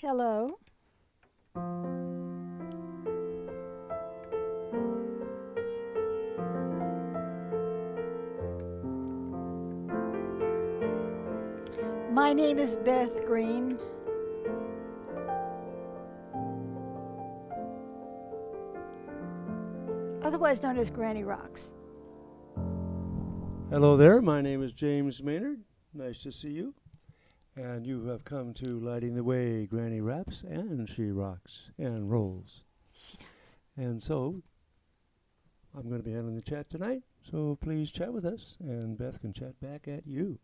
Hello. My name is Beth Green. Otherwise known as Granny Rocks. Hello there, my name is James Maynard. Nice to see you. And you have come to Lighting the Way, Granny Raps, and she rocks and rolls. And so, I'm going to be handling the chat tonight, so please chat with us, and Beth can chat back at you.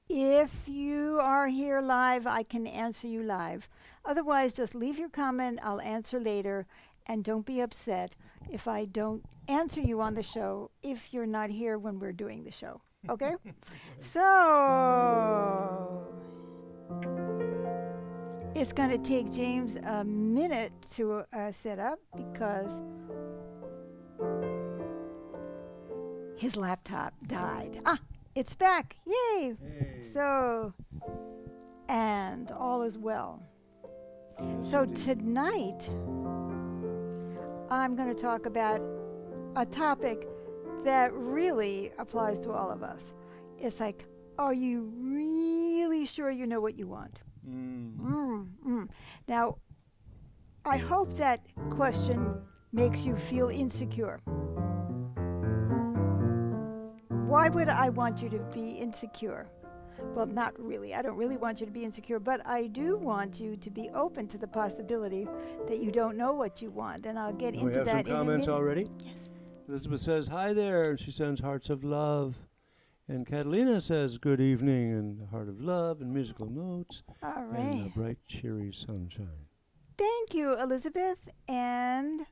If you are here live, I can answer you live. Otherwise, just leave your comment. I'll answer later. And don't be upset if I don't answer you on the show if you're not here when we're doing the show. Okay? So, it's going to take James a minute to set up because his laptop died. It's back. Yay. Hey. So, and all is well. So tonight, I'm going to talk about a topic that really applies to all of us. It's like, are you really sure you know what you want? Now, I hope that question makes you feel insecure. Why would I want you to be insecure? Well, not really. I don't really want you to be insecure, but I do want you to be open to the possibility that you don't know what you want, and I'll get into that in a minute. We have some comments already. Yes. Elizabeth says, hi there, and she sends hearts of love. And Catalina says, good evening, and a heart of love, and musical notes, All right. and a bright, cheery sunshine. Thank you, Elizabeth. And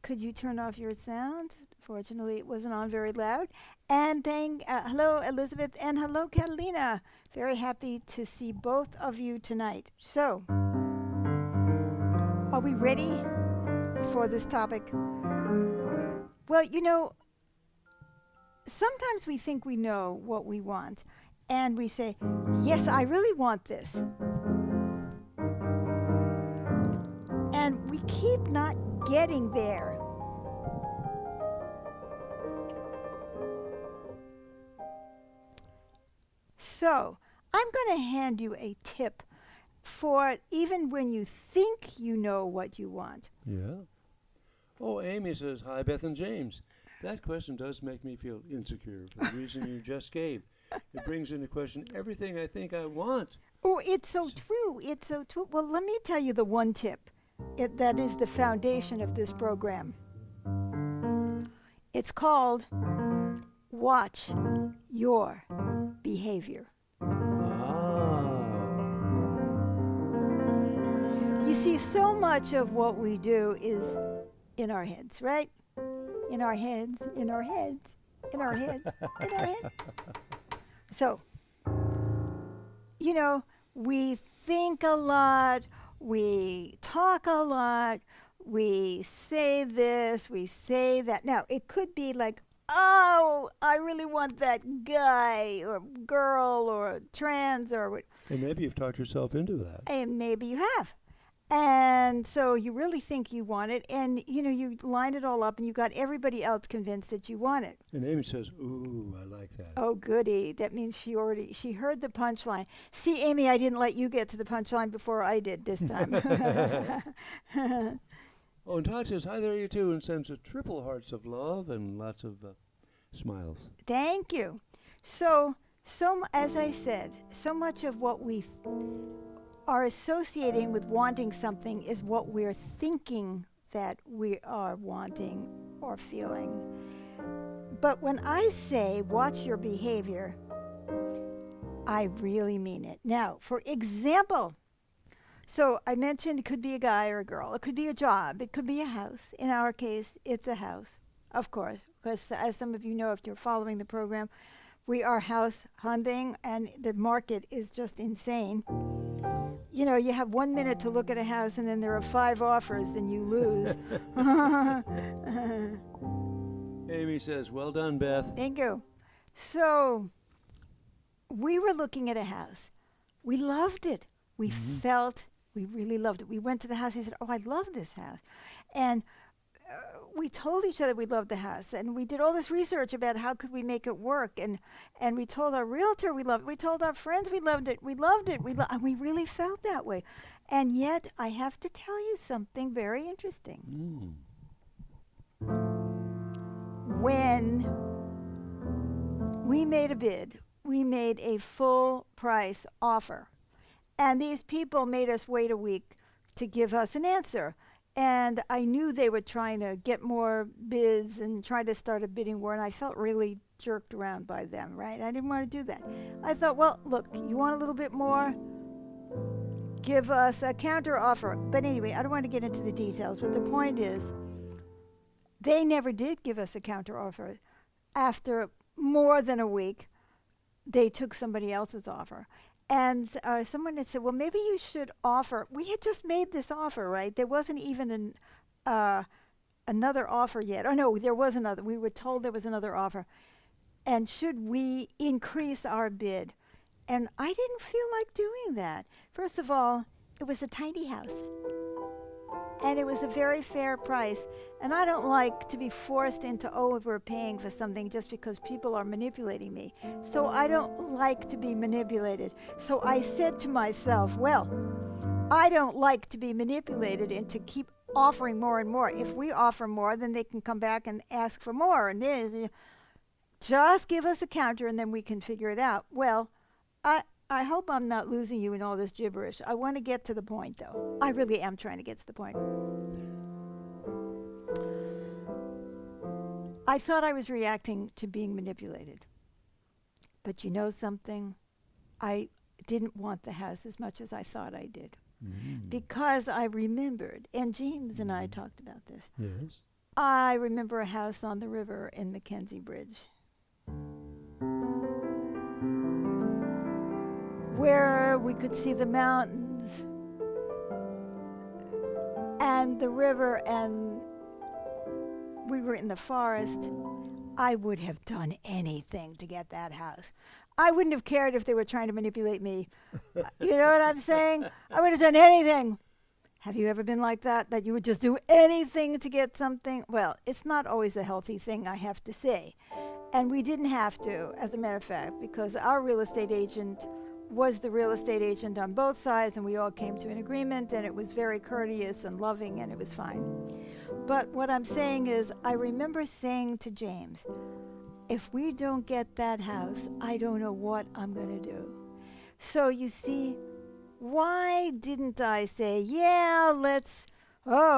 could you turn off your sound? Fortunately, it wasn't on very loud. And hello, Elizabeth, and hello, Catalina. Very happy to see both of you tonight. So, are we ready for this topic? Well, sometimes we think we know what we want, and we say, yes, I really want this. And we keep not getting there. So, I'm going to hand you a tip for even when you think you know what you want. Yeah. Oh, Amy says, hi, Beth and James. That question does make me feel insecure for the reason you just gave. It brings into question everything I think I want. Oh, it's so true. It's so true. Well, let me tell you the one tip that is the foundation of this program. It's called Watch Your Behavior. You see, so much of what we do is in our heads, right? In our heads, in our heads, in our heads, in our heads. So, we think a lot, we talk a lot, we say this, we say that. Now, it could be like, oh, I really want that guy or girl or trans or what. And maybe you've talked yourself into that. And maybe you have. And so you really think you want it, and you line it all up, and you got everybody else convinced that you want it. And Amy says, ooh, I like that. Oh, goody. That means she heard the punchline. See, Amy, I didn't let you get to the punchline before I did this time. Oh, and Todd says, hi there, you too, and sends a triple hearts of love and lots of smiles. Thank you. So as I said, so much of what we are associating with wanting something is what we're thinking that we are wanting or feeling. But when I say watch your behavior, I really mean it. Now, for example, so I mentioned it could be a guy or a girl. It could be a job. It could be a house. In our case, it's a house, of course, because as some of you know, if you're following the program, we are house hunting, and the market is just insane. You have 1 minute to look at a house, and then there are 5 offers, then you lose. Amy says, well done, Beth. Thank you. So we were looking at a house. We loved it. We felt we really loved it. We went to the house. He said, "Oh, I love this house," and we told each other we loved the house, and we did all this research about how could we make it work, and we told our realtor we loved it. We told our friends we loved it. We loved it. And we really felt that way. And yet, I have to tell you something very interesting. When we made a bid, we made a full price offer, and these people made us wait a week to give us an answer. And I knew they were trying to get more bids and try to start a bidding war, and I felt really jerked around by them, right? I didn't want to do that. I thought, well, look, you want a little bit more? Give us a counter offer. But anyway, I don't want to get into the details, but the point is, they never did give us a counter offer. After more than a week, they took somebody else's offer. And someone had said, well, maybe you should offer. We had just made this offer, right? There wasn't even another offer yet. Oh, no, there was another. We were told there was another offer. And should we increase our bid? And I didn't feel like doing that. First of all, it was a tiny house. And it was a very fair price. And I don't like to be forced into overpaying for something just because people are manipulating me. So I don't like to be manipulated. So I said to myself, well, I don't like to be manipulated and to keep offering more and more. If we offer more, then they can come back and ask for more. And this, just give us a counter and then we can figure it out. Well, I hope I'm not losing you in all this gibberish. I want to get to the point, though. I really am trying to get to the point. I thought I was reacting to being manipulated. But you know something? I didn't want the house as much as I thought I did. Because I remembered, and James and I talked about this. Yes. I remember a house on the river in Mackenzie Bridge, where we could see the mountains and the river, and we were in the forest. I would have done anything to get that house. I wouldn't have cared if they were trying to manipulate me. You know what I'm saying? I would have done anything. Have you ever been like that? That you would just do anything to get something? Well, it's not always a healthy thing, I have to say. And we didn't have to, as a matter of fact, because our real estate agent was the real estate agent on both sides, and we all came to an agreement, and it was very courteous and loving, and it was fine. But what I'm saying is, I remember saying to James, if we don't get that house, I don't know what I'm going to do. So you see, why didn't I say, yeah,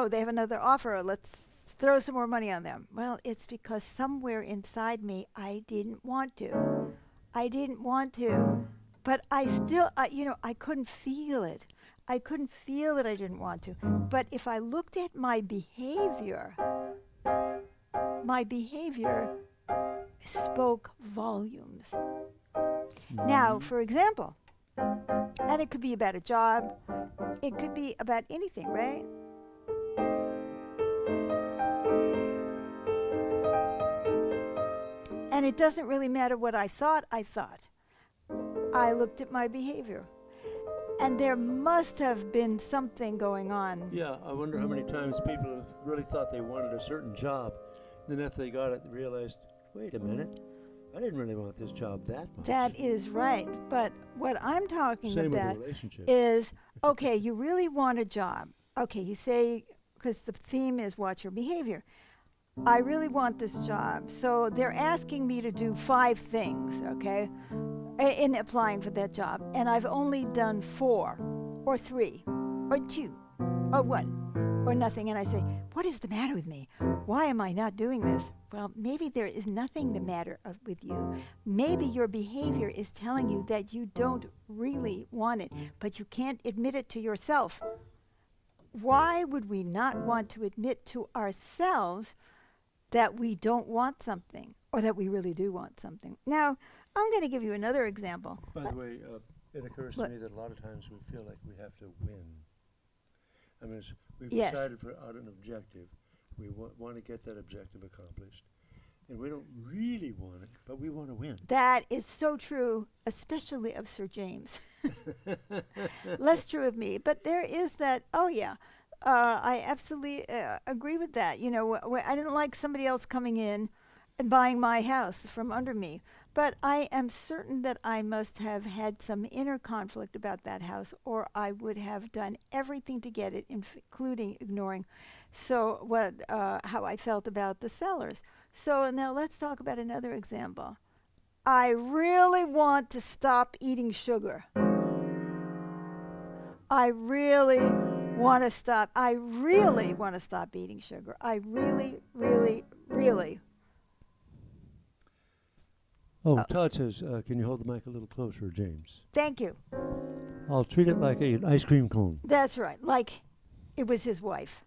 they have another offer, let's throw some more money on them? Well, it's because somewhere inside me, I didn't want to. But I still, I couldn't feel it. I couldn't feel that I didn't want to. But if I looked at my behavior spoke volumes. Now, for example, and it could be about a job, it could be about anything, right? And it doesn't really matter what I thought. I looked at my behavior. And there must have been something going on. Yeah, I wonder how many times people have really thought they wanted a certain job. Then after they got it, they realized, wait a minute, I didn't really want this job that much. That is right. But what I'm talking Same about with relationships. is, okay, you really want a job. Okay, you say, because the theme is watch your behavior. I really want this job. So they're asking me to do 5 things, okay, in applying for that job. And I've only done 4 or 3 or 2 or 1 or nothing. And I say, what is the matter with me? Why am I not doing this? Well, maybe there is nothing the matter with you. Maybe your behavior is telling you that you don't really want it, but you can't admit it to yourself. Why would we not want to admit to ourselves that we don't want something or that we really do want something? Now, I'm going to give you another example. By the way, it occurs to me that a lot of times we feel like we have to win. I mean, we've decided on an objective. We want to get that objective accomplished. And we don't really want it, but we want to win. That is so true, especially of Sir James. less true of me. But there is that. Oh yeah, I absolutely agree with that. You know, I didn't like somebody else coming in and buying my house from under me. But I am certain that I must have had some inner conflict about that house, or I would have done everything to get it, including ignoring. So what? How I felt about the sellers. So now let's talk about another example. I really want to stop eating sugar. I really want to stop. I really want to stop eating sugar. I really, really, really. Oh, Todd says, can you hold the mic a little closer, James? Thank you. I'll treat it like an ice cream cone. That's right. Like it was his wife.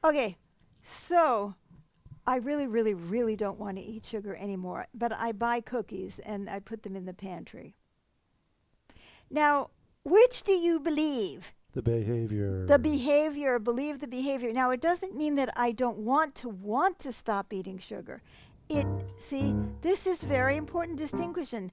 Okay, so I really, really, really don't want to eat sugar anymore, but I buy cookies and I put them in the pantry. Now, which do you believe? The behavior. The behavior, believe the behavior. Now, it doesn't mean that I don't want to stop eating sugar. See, this is very important distinction.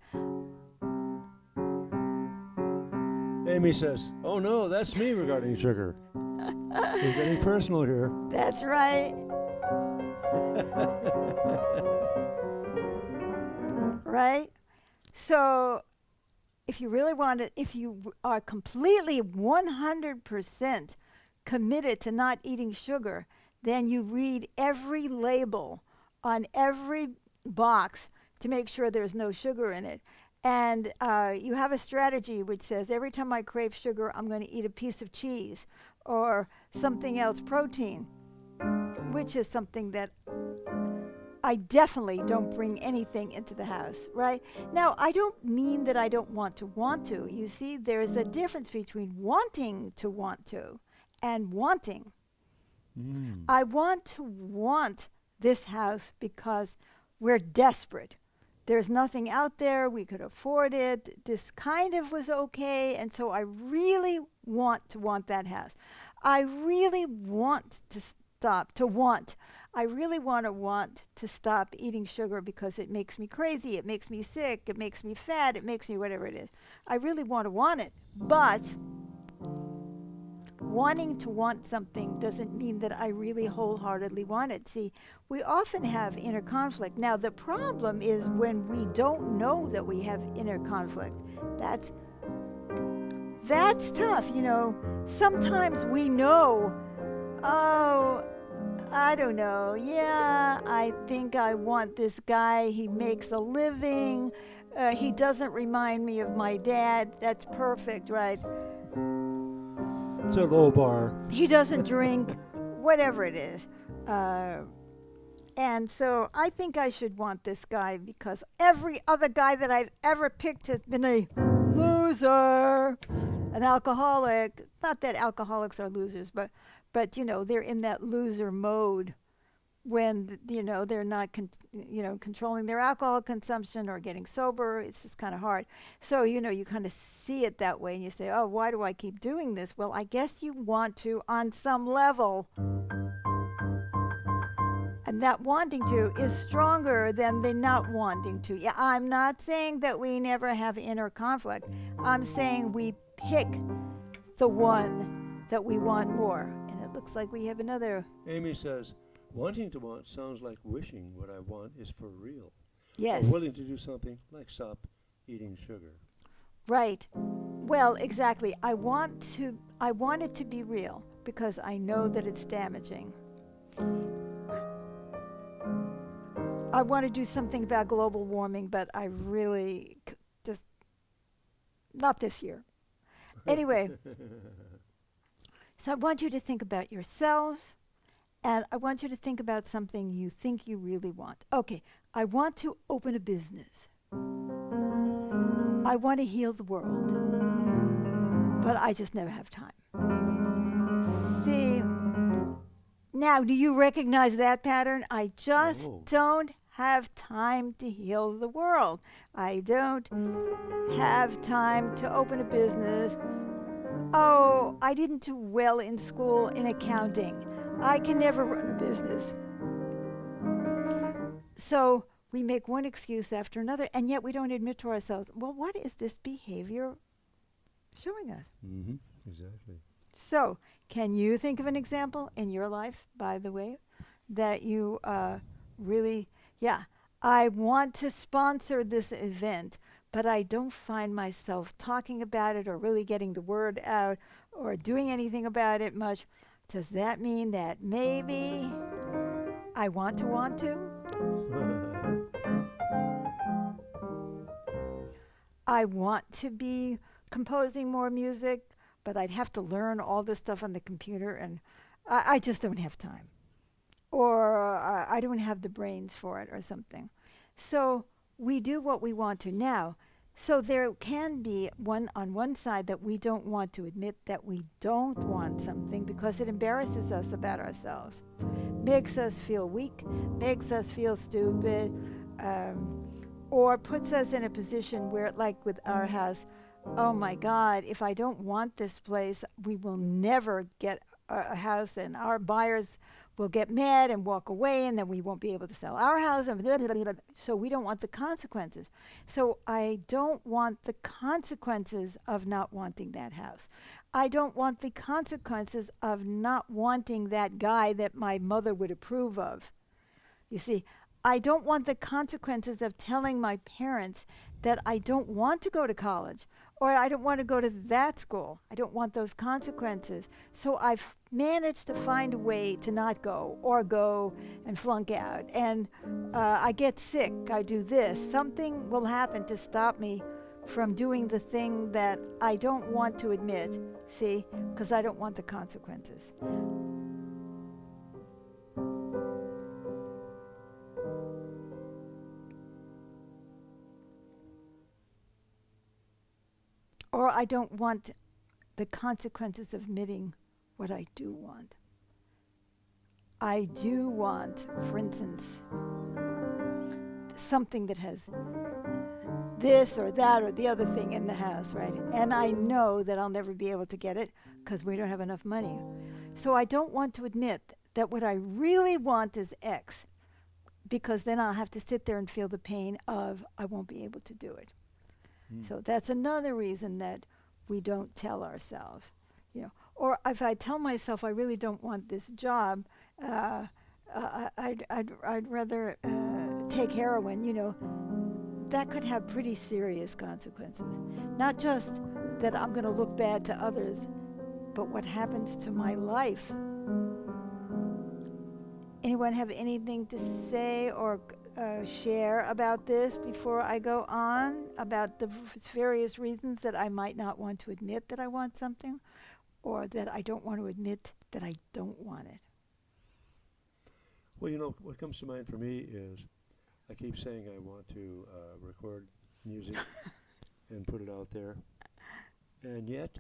Amy says, oh no, that's me regarding sugar. We're getting personal here. That's right. Right? So, if you really want it, if you are completely 100% committed to not eating sugar, then you read every label on every box to make sure there's no sugar in it. And you have a strategy which says every time I crave sugar, I'm going to eat a piece of cheese or something else, protein, which is something that I definitely don't bring anything into the house, right? Now, I don't mean that I don't want to. You see, there's a difference between wanting to want to and wanting. I want this house because we're desperate. There's nothing out there. We could afford it. This kind of was okay. And so I really want that house. I really want to I really want to stop eating sugar because it makes me crazy. It makes me sick. It makes me fat. It makes me whatever it is. I really want it. But wanting to want something doesn't mean that I really wholeheartedly want it. See, we often have inner conflict. Now, the problem is when we don't know that we have inner conflict. That's tough, you know. Sometimes we know, oh, I don't know. Yeah, I think I want this guy. He makes a living. He doesn't remind me of my dad. That's perfect, right? It's a low bar. He doesn't drink, whatever it is. And so I think I should want this guy because every other guy that I've ever picked has been a loser, an alcoholic. Not that alcoholics are losers, but you know, they're in that loser mode when, you know, they're not, controlling their alcohol consumption or getting sober. It's just kind of hard. So, you know, you kind of see it that way and you say, oh, why do I keep doing this? Well, I guess you want to on some level. And that wanting to is stronger than the not wanting to. Yeah, I'm not saying that we never have inner conflict. I'm saying we pick the one that we want more. And it looks like we have another. Amy says, wanting to want sounds like wishing what I want is for real. Yes. Or willing to do something like stop eating sugar. Right. Well, exactly. I want it to be real because I know that it's damaging. I want to do something about global warming, but I really just not this year. Anyway, so I want you to think about yourselves, and I want you to think about something you think you really want. Okay, I want to open a business. I want to heal the world, but I just never have time. See, now, do you recognize that pattern? I just don't have time to heal the world. I don't have time to open a business. Oh, I didn't do well in school in accounting. I can never run a business. So we make one excuse after another, and yet we don't admit to ourselves, well, what is this behavior showing us? Mm-hmm. Exactly. So, can you think of an example in your life, by the way, that you really, yeah, I want to sponsor this event, but I don't find myself talking about it or really getting the word out or doing anything about it much. Does that mean that maybe I want to want to? I want to be composing more music, but I'd have to learn all this stuff on the computer, and I just don't have time. Or I don't have the brains for it or something. So we do what we want to now. So there can be one on one side that we don't want to admit that we don't want something because it embarrasses us about ourselves, makes us feel weak, makes us feel stupid, or puts us in a position where, like with our house, oh my God, if I don't want this place, we will never get a house, and our buyers will get mad and walk away, and then we won't be able to sell our house. And blah, blah, blah, blah. So we don't want the consequences. So I don't want the consequences of not wanting that house. I don't want the consequences of not wanting that guy that my mother would approve of. You see, I don't want the consequences of telling my parents that I don't want to go to college or I don't want to go to that school. I don't want those consequences. So I've managed to find a way to not go or go and flunk out. And I get sick. I do this. Something will happen to stop me from doing the thing that I don't want to admit, see, because I don't want the consequences. Or I don't want the consequences of admitting what I do want. I do want, for instance, something that has this or that or the other thing in the house, right? And I know that I'll never be able to get it because we don't have enough money. So I don't want to admit that what I really want is X, because then I'll have to sit there and feel the pain of I won't be able to do it. So that's another reason that we don't tell ourselves, you know. Or if I tell myself I really don't want this job, I'd rather take heroin, you know. That could have pretty serious consequences. Not just that I'm going to look bad to others, but what happens to my life. Anyone have anything to say or share about this before I go on about the various reasons that I might not want to admit that I want something or that I don't want to admit that I don't want it? Well, you know, what comes to mind for me is I keep saying I want to record music and put it out there. And yet,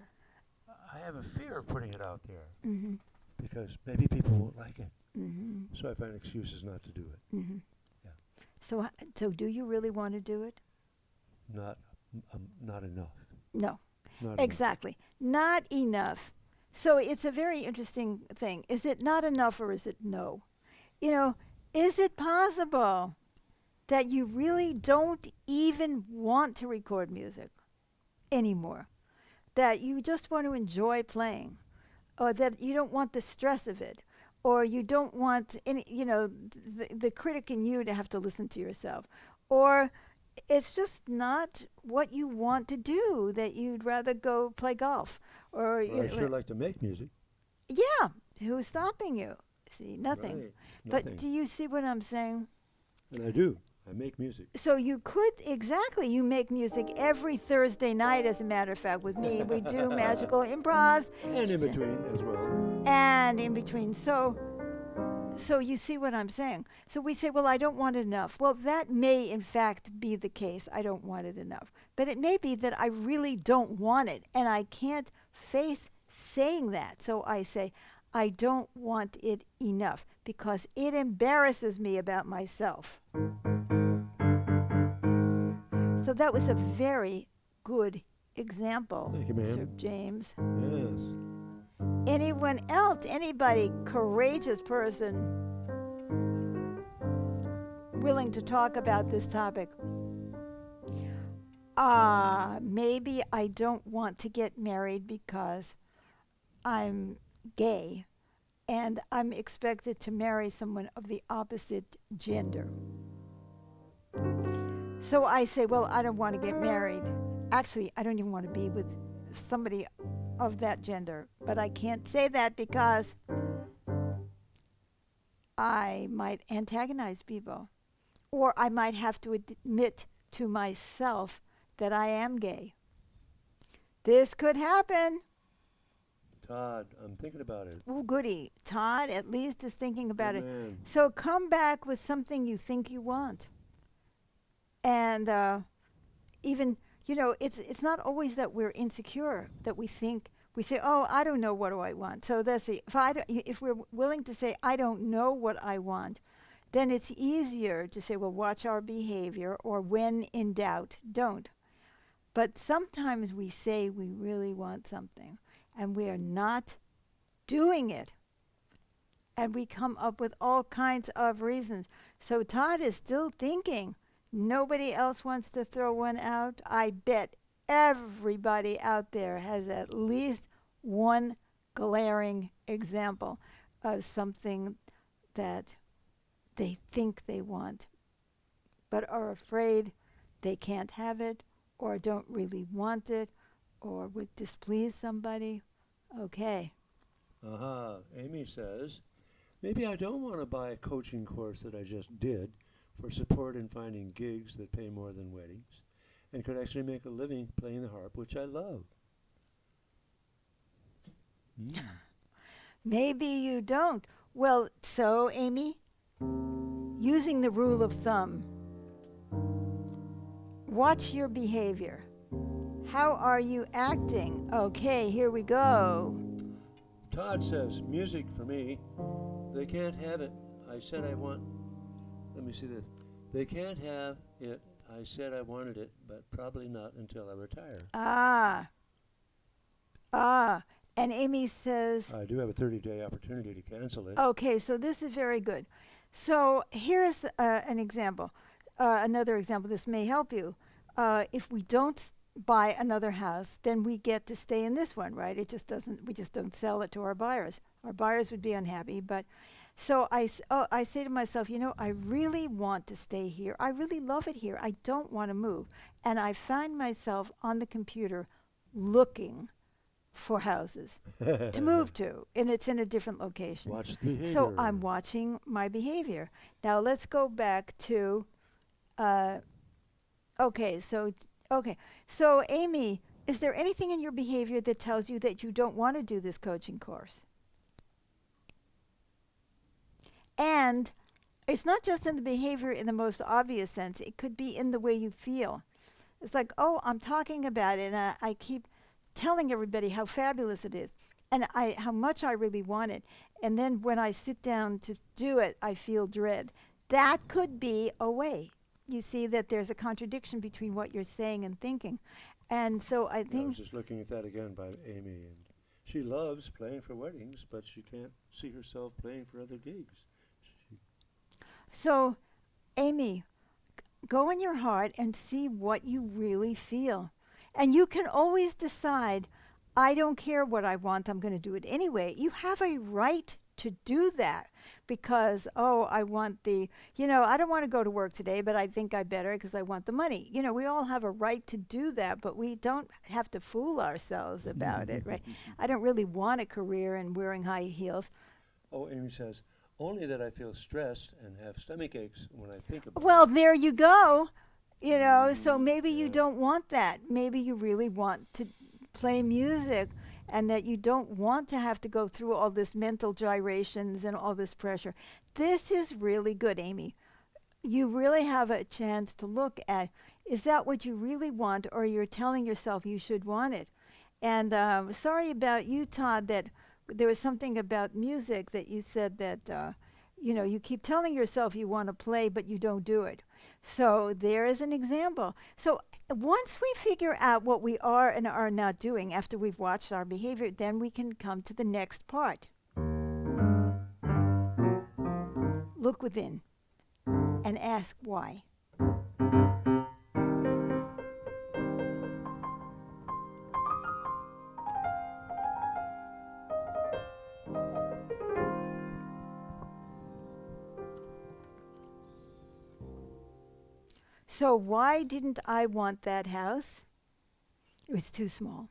I have a fear of putting it out there because maybe people won't like it. So I find excuses not to do it. So do you really want to do it? Not enough. No, Not exactly. Not enough. So it's a very interesting thing. Is it not enough or is it no? You know, is it possible that you really don't even want to record music anymore? That you just want to enjoy playing? Or that you don't want the stress of it? Or you don't want any, you know, the critic in you to have to listen to yourself? Or it's just not what you want to do, that you'd rather go play golf? Or Well, I sure like to make music. Yeah, who's stopping you? See, nothing. Right, But nothing. do you see what I'm saying? And I do. I make music. So you could, exactly, you make music every Thursday night, as a matter of fact, with me. We do magical improvs. And in between as well. And in between. So you see what I'm saying. So we say, well, I don't want it enough. Well, that may in fact be the case. I don't want it enough. But it may be that I really don't want it, and I can't face saying that. So I say, I don't want it enough because it embarrasses me about myself. So that was a very good example, Thank you, ma'am. Sir James. Yes. Anyone else, anybody courageous person willing to talk about this topic. Maybe I don't want to get married because I'm gay and I'm expected to marry someone of the opposite gender. So I say, well, I don't want to get married. Actually, I don't even want to be with somebody of that gender. But I can't say that because I might antagonize people. Or I might have to admit to myself that I am gay. This could happen. Todd, I'm thinking about it. Oh, goody. Todd at least is thinking about it. Amen. So come back with something you think you want. And even, it's not always that we're insecure, that we say, oh, I don't know what do I want. So that's it. If we're willing to say, I don't know what I want, then it's easier to say, well, watch our behavior, or when in doubt, don't. But sometimes we say we really want something, and we are not doing it. And we come up with all kinds of reasons. So Todd is still thinking. Nobody else wants to throw one out. I bet everybody out there has at least one glaring example of something that they think they want, but are afraid they can't have it, or don't really want it, or would displease somebody. Okay. Amy says, maybe I don't want to buy a coaching course that I just did for support in finding gigs that pay more than weddings and could actually make a living playing the harp, which I love. Maybe you don't. Well, so, Amy, using the rule of thumb, watch your behavior. How are you acting? Okay, here we go. Todd says, music for me. They can't have it. I said I want... Let me see this. They can't have it. I said I wanted it, but probably not until I retire. And Amy says... I do have a 30-day opportunity to cancel it. Okay, so this is very good. So here's an example. Another example. This may help you. If we don't buy another house, then we get to stay in this one, right? It just doesn't. We just don't sell it to our buyers. Our buyers would be unhappy. But so I say to myself, I really want to stay here. I really love it here. I don't want to move. And I find myself on the computer looking for houses to move to, and it's in a different location. Watch the behavior. So I'm watching my behavior. Now let's go back to, so Amy, is there anything in your behavior that tells you that you don't want to do this coaching course? And it's not just in the behavior in the most obvious sense. It could be in the way you feel. It's like, oh, I'm talking about it, and I keep telling everybody how fabulous it is and how much I really want it. And then when I sit down to do it, I feel dread. That could be a way. You see that there's a contradiction between what you're saying and thinking. And so I think... I was just looking at that again by Amy, and she loves playing for weddings, but she can't see herself playing for other gigs. So, Amy, go in your heart and see what you really feel. And you can always decide, I don't care what I want, I'm going to do it anyway. You have a right to do that because, I want I don't want to go to work today, but I think I better because I want the money. We all have a right to do that, but we don't have to fool ourselves about it, right? I don't really want a career in wearing high heels. Oh, Amy says, only that I feel stressed and have stomach aches when I think about it. Well, there you go. So maybe you don't want that. Maybe you really want to play music and that you don't want to have to go through all this mental gyrations and all this pressure. This is really good, Amy. You really have a chance to look at, is that what you really want, or you're telling yourself you should want it? And sorry about you, Todd, that there was something about music that you said that, you keep telling yourself you want to play, but you don't do it. So there is an example. So once we figure out what we are and are not doing after we've watched our behavior, then we can come to the next part. Look within and ask why. So why didn't I want that house? It was too small.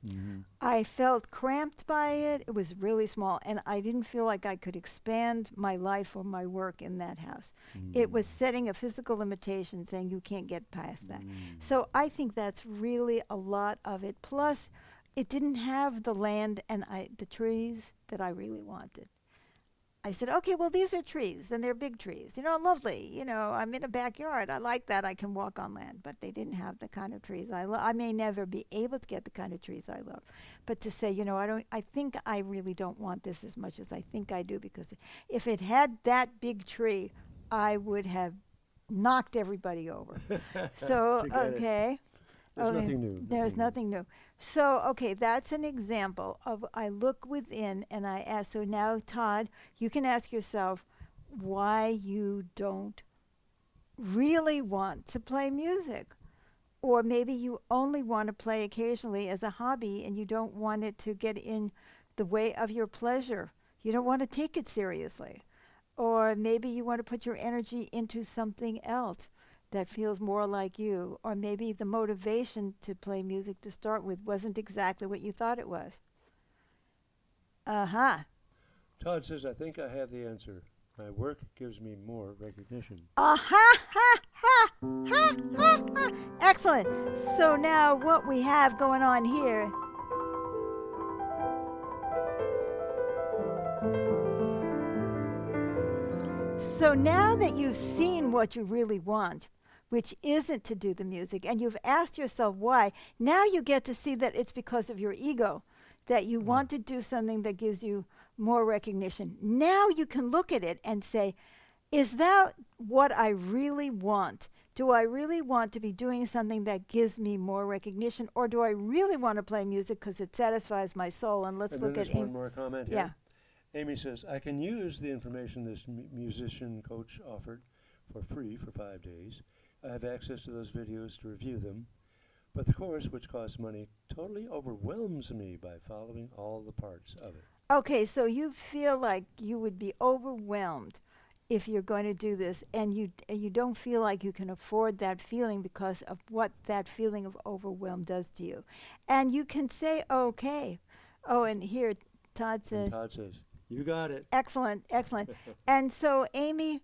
Mm-hmm. I felt cramped by it. It was really small, and I didn't feel like I could expand my life or my work in that house. It was setting a physical limitation, saying you can't get past that. So I think that's really a lot of it. Plus, it didn't have the land and the trees that I really wanted. I said, okay, well, these are trees, and they're big trees. Lovely. I'm in a backyard. I like that. I can walk on land. But they didn't have the kind of trees I love. I may never be able to get the kind of trees I love. But to say, I think I really don't want this as much as I think I do, because if it had that big tree, I would have knocked everybody over. So, Forget it. okay. There's Okay, nothing new. There's nothing new. So, okay, that's an example of I look within and I ask. So now, Todd, you can ask yourself why you don't really want to play music. Or maybe you only want to play occasionally as a hobby and you don't want it to get in the way of your pleasure. You don't want to take it seriously. Or maybe you want to put your energy into something else that feels more like you, or maybe the motivation to play music to start with wasn't exactly what you thought it was. Todd says, I think I have the answer. My work gives me more recognition. Ha ha ha. Excellent. So now what we have going on here. So now that you've seen what you really want, which isn't to do the music, and you've asked yourself why, now you get to see that it's because of your ego, that you want to do something that gives you more recognition. Now you can look at it and say, is that what I really want? Do I really want to be doing something that gives me more recognition, or do I really want to play music because it satisfies my soul? And let's look at one more comment here. Yeah. Amy says, I can use the information this musician coach offered for free for 5 days. I have access to those videos to review them, but the course, which costs money, totally overwhelms me by following all the parts of it. Okay, so you feel like you would be overwhelmed if you're going to do this, and you don't feel like you can afford that feeling because of what that feeling of overwhelm does to you. And you can say, okay. Oh, and here, Todd said, you got it. Excellent, excellent. And so, Amy,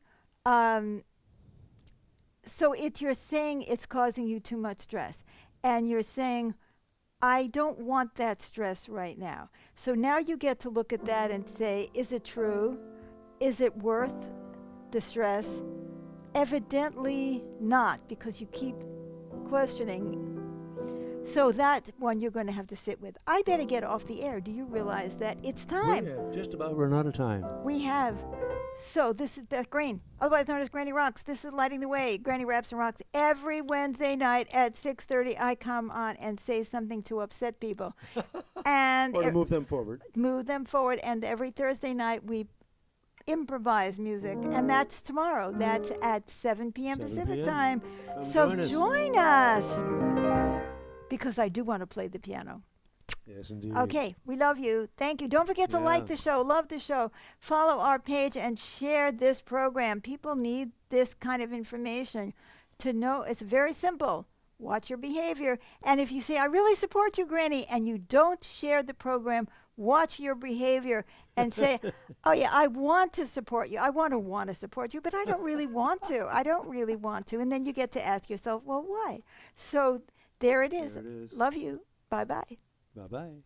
so you're saying it's causing you too much stress. And you're saying, I don't want that stress right now. So now you get to look at that and say, is it true? Is it worth the stress? Evidently not, because you keep questioning. So that one you're going to have to sit with. I better get off the air. Do you realize that it's time? We have just about run out of time. We have. So this is Beth Green, otherwise known as Granny Rocks. This is Lighting the Way, Granny Raps and Rocks. Every Wednesday night at 6:30, I come on and say something to upset people. And or to move them forward. Move them forward. And every Thursday night, we improvise music. And that's tomorrow. That's at 7 p.m. 7 Pacific p.m. time. Come So join us. Because I do want to play the piano. Yes, indeed. Okay, we love you. Thank you. Don't forget to like the show, love the show, follow our page, and share this program. People need this kind of information to know. It's very simple. Watch your behavior. And if you say, I really support you, Granny, and you don't share the program, watch your behavior and say, oh, yeah, I want to support you. I want to support you, but I don't really want to. I don't really want to. And then you get to ask yourself, well, why? So there it is. There it is. Love you. Bye-bye. Bye-bye.